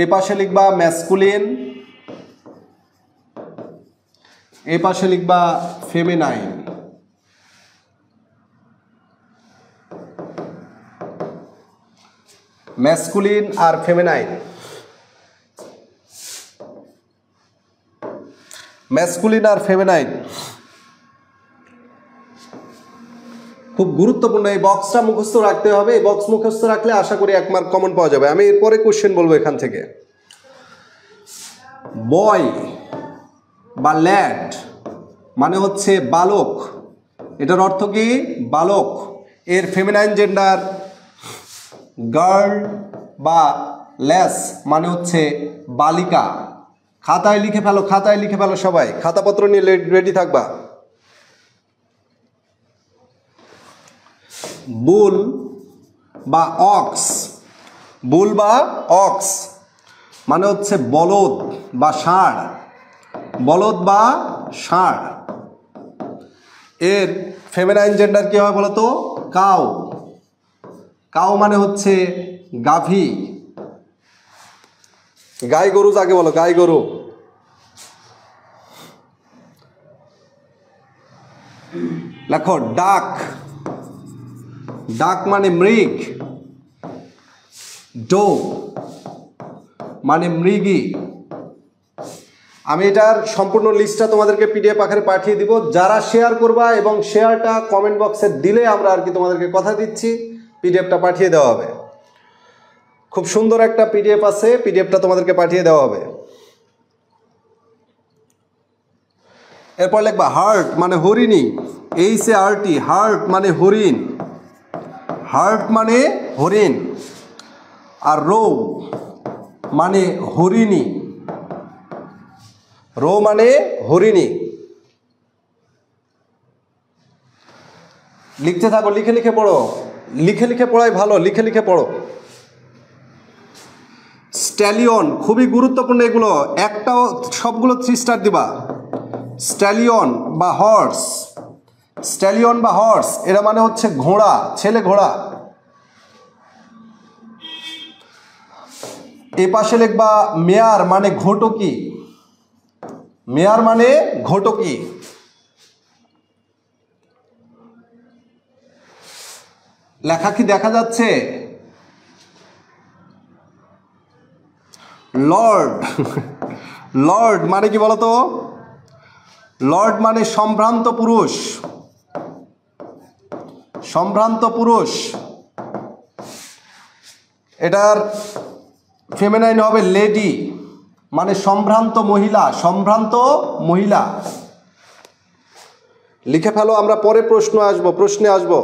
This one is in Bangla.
এ পাশে লিখবা ম্যাসকুলিন, এ পাশে লিখবা ফেমিনাইন। ম্যাসকুলিন আর ফেমিনাইন। ম্যাসকুলিন আর ফেমিনাইন খুব গুরুত্বপূর্ণ। এই বক্সটা মুখস্থ রাখতে হবে। এই বক্স মুখস্থ রাখলে আশা করি 1 মার্ক কমন পাওয়া যাবে। আমি এরপরে কোশ্চেন বলবো এখান থেকে। বয় বা ল্যাড মানে হচ্ছে বালক, এটার অর্থ কি? বালক। এর ফেমিনাইন জেন্ডার গার্ল বা লেস মানে হচ্ছে বালিকা। খাতায় লিখে ফেলো, খাতায় লিখে ফেলো, সবাই খাতাপত্র নিয়ে রেডি থাকবা। বুল বা অক্স, বুল বা অক্স মানে হচ্ছে বলদ বা ষাঁড়, বলদ বা ষাঁড়। এর ফেমিনাইন জেন্ডার কি হয় বলতো? কাউ। কাউ মানে হচ্ছে গাভী। গাই গরু যাকে বলো, গাই গরু। লেখো ডাক, ডাক মানে মৃগ। ডো মানে মৃগী। আমি এটার সম্পূর্ণ লিস্টটা তোমাদেরকে পিডিএফ আকারে পাঠিয়ে দিব। যারা শেয়ার করবা এবং শেয়ারটা কমেন্ট বক্সে দিলে আমরা আর কি তোমাদেরকে কথা দিচ্ছি পিডিএফটা পাঠিয়ে দেওয়া হবে। খুব সুন্দর একটা পিডিএফ আছে, পিডিএফটা তোমাদেরকে পাঠিয়ে দেওয়া হবে। এরপর লিখবা হার্ট মানে হরিণী, HART, হার্ট মানে হরিণ, হার্ট মানে হরিণ। আর রো মানে হরিণী, রো মানে হরিণী। লিখতে থাকো, লিখে লিখে পড়ো, লিখে লিখে পড়াই ভালো, লিখে লিখে পড়ো। স্ট্যালিয়ন খুবই গুরুত্বপূর্ণ এগুলো, একটাও সবগুলো 3 স্টার দিবা। স্ট্যালিয়ন বা হর্স, স্ট্যালিয়ন বা হর্স এরা মানে হচ্ছে ঘোড়া, ছেলে ঘোড়া। এ পাশে লিখবা মেয়ার মানে ঘোটকি, মেয়ার মানে ঘোটকি। লেখা কি দেখা যাচ্ছে? লর্ড, লর্ড মানে কি বলতো? লর্ড মানে সম্ভ্রান্ত পুরুষ, সম্ভ্রান্ত পুরুষ। এটার ফেমিনাইন হবে লেডি মানে সম্ভ্রান্ত মহিলা, সম্ভ্রান্ত মহিলা। লিখে ফেলো, আমরা পরে প্রশ্নে আসবো।